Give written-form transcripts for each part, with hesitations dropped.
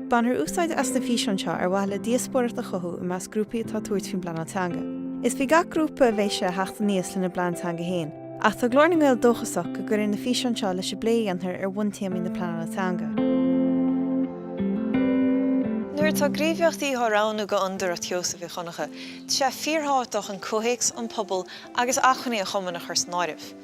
Bannar úsáid as na físeanseo ar bhaile díospóireachta chothú i meas grúpaí atá tuairt fin Blanatanga. Is bhí gach grúpa a bhéise heachta níos lena Blanatanga héin, ach tá glór na Ghaeilge dóchasach go gur in na físeanseo leis a blé antar ar bhain téim na Blanatanga. Nuair tá gríomhheachtaí thoránú go under a Teosa bhí chonacha, sé fíorthátach an cóhéics an pobl agus achanaí a chumanna churs náirimh.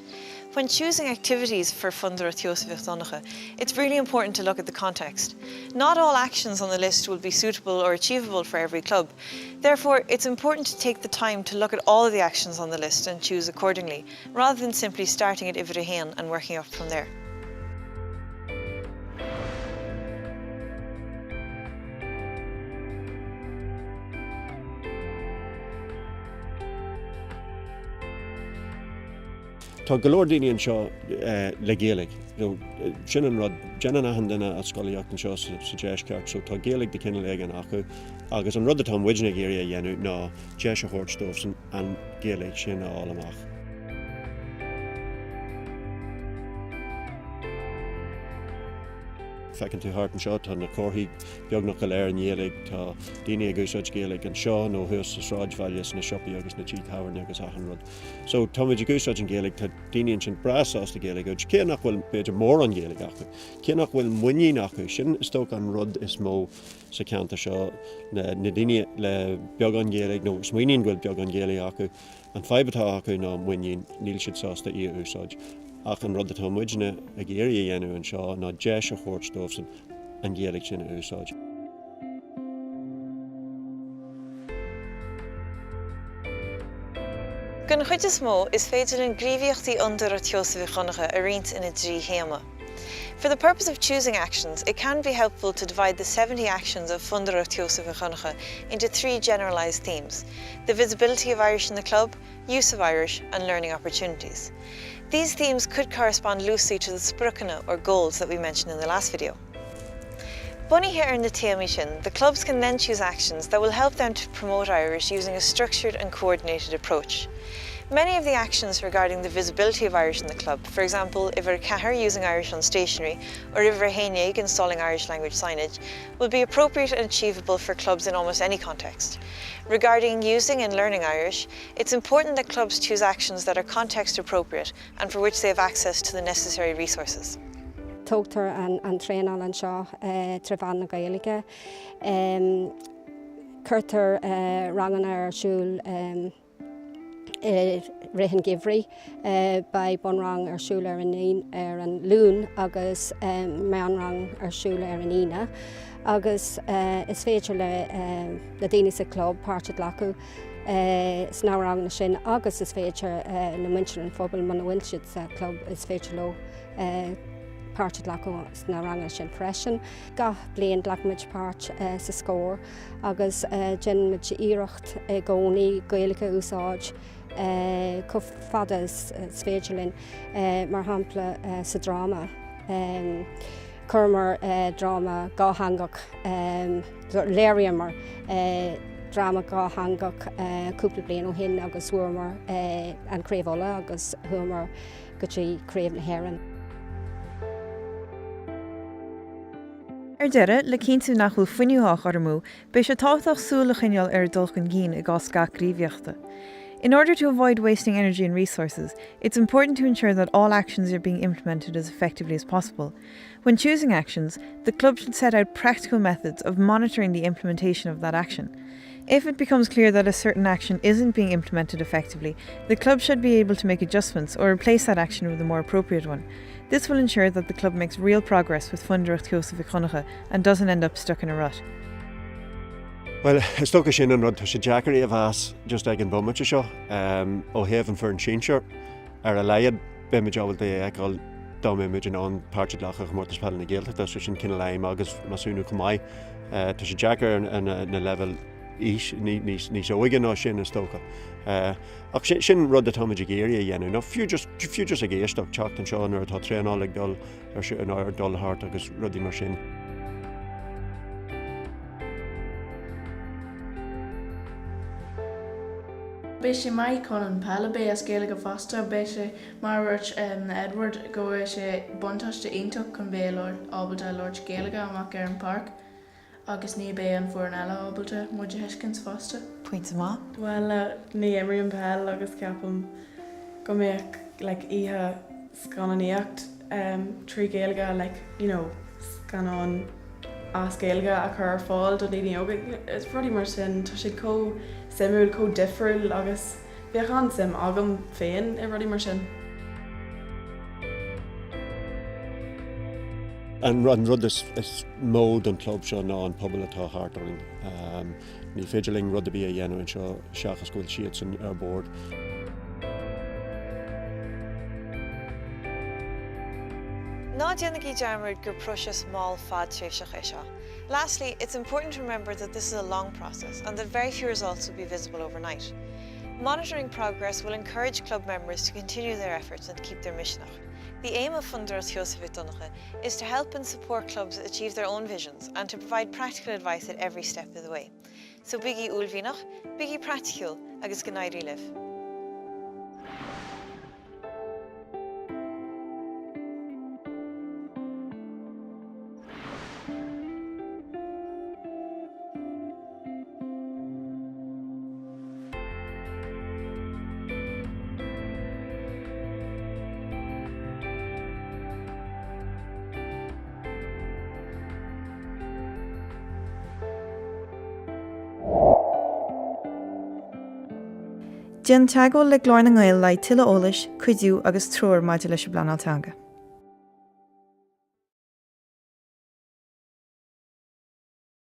When choosing activities for Fundar at Teosa bhí chonacha, it's really important to look at the context. Not all actions on the list will be suitable or achievable for every club. Therefore, it's important to take the time to look at all of the actions on the list and choose accordingly, rather than simply starting at Ivrihain and working up from there. Tá golóir daoine anseo le Ghaeilge. Sin an rud déanana handaine a scoileocht anseo sa deis ceart, so tá Ghaeilge de cinenne le an acu, agus an rud atá muideanna géirí a dhéanú ná deis a thuirstómh an Ghaeilge sin á amach. Fecinn tú hart an seo tá na cóthaí beagnach go léir an Ghaeilge tá daoine a gúsáid Ghaeilge an seo nó thuas sa sráidbhaile na siopaí agus na tíothabhairne agus achan rud. So tá muid a gúsáid an Ghaeilge tá daoine sin brasás na Ghaeilge, céannach bhfuil beidir mór an Ghaeilge acu. Céannach bhfuil muinní acu, sin is tóg an rud is mó sa ceanta seo na daoine le beag an Ghaeilge nó smuoinín bhfuil beag an Ghaeilge acu, an faibatá acu ná muinnín níl siad sásta í úsáid. Ach an rud atá muideanna a géirí a dhéanú an seo ná deis a thuirstómh an Ghaeilge sin a úsáid. Gon chuid is mó is féidir an gríomhheachtaí under a Teosa bhí chonacha a riint ina drí chéama. For the purpose of choosing actions, it can be helpful to divide the 70 actions of Fundar at Teosa bhí chonacha into 3 generalised themes: the visibility of Irish in the club, use of Irish, and learning opportunities. These themes could correspond loosely to the Sruthanna or goals that we mentioned in the last video. Bunny here in the TME sin, the clubs can then choose actions that will help them to promote Irish using a structured and coordinated approach. Many of the actions regarding the visibility of Irish in the club, for example, Iver Cahir using Irish on stationery or Iver Haineg installing Irish language signage, will be appropriate and achievable for clubs in almost any context. Regarding using and learning Irish, it's important that clubs choose actions that are context appropriate and for which they have access to the necessary resources. Tógtar an tréanal an seo trefan na Ghaeilge. Curtar rangan ar siúl rihan givri by bonrang ar siúl ar an lún agus mean rang ar siúl ar an ina. Agus is féidir le daoine sa club páirtead lacu sná rang na sin, agus is féidir na muintir an phobal man na bhfuil siad sa club is féidir lo páirtead lacu sná rang sin freisin. Gach bliain leagmuid páirt sa scór, agus gin muid iirecht gcónaí Ghaeilge úsáid có fada is féidirlinn mar hampla sa drama. Curmar drama gáthangach léirimar drama gáthangach cúpla bliain ó hin agus thuamar an craobhla agus thuamar go dtí craobh na hÉireann. Ar deire, le cinntiú nach bhfuil fuinniúthach ormú, beidh sé tábhachtach súla chineal ar dulchan gcín I gcás gach gríomhheachta. In order to avoid wasting energy and resources, it's important to ensure that all actions are being implemented as effectively as possible. When choosing actions, the club should set out practical methods of monitoring the implementation of that action. If it becomes clear that a certain action isn't being implemented effectively, the club should be able to make adjustments or replace that action with a more appropriate one. This will ensure that the club makes real progress with Fundar at Teosa bhí chonacha and doesn't end up stuck in a rut. Well, is tógad sin an rud tá sé deacarí a bheas just ag an bumite seo ó thaobhann fear an sínseo ar a leiad be muid ábhail é agháil dá muid an páirtead lecha go mórtas peile na Gaeilge, tá sin cinenne léim agus masúnú go maiid. Tá sé deacar na level níos óige ná sin is tócha. Ach sin rud atá muid a géirí a dhéanú. Ná fiú just a géisteach teacht an seo nuair atá tréanáil ag dul ar dul thart agus rudí mar sin. Béis sé mai chun an peilebé as Gaeilge fasta, béis sé marúirt Edward go sé buntáiste ionach chun bé ábalta Lord Ghaeilge amach ar an park. agus ní bé an fuór an eile ábalte muide heiscins fásta. Pointe má? Well, ní éimrí an pell agus ceapam go méoch ihe scannaíocht trí Ghaeilge, scanán as Ghaeilge a chur fáil do daoine óga. Is rudí mar sin tá sé có simúil có difriúil agus bheadh an sim agam féin I rudí mar sin. An rud is mód an club seo ná an pobl atá hartaring. Ní féidirling rud a bí a dhéanamh seo seachas goil siad san ar board. Ná déanach í dearmid gur prúis máil fad tréimhseach é seo. Lastly, it's important to remember that this is a long process and that very few results will be visible overnight. Monitoring progress will encourage club members to continue their efforts and keep their mission up. The aim of Fundaras Joseph Donnacha is to help and support clubs achieve their own visions and to provide practical advice at every step of the way. So biggie ulvinach, biggie practical, agus gnaidri live. Déan teagháil le Clár na Ghaeilge le tuile eolais, cuidiú agus trúr maidide leis blanátanga.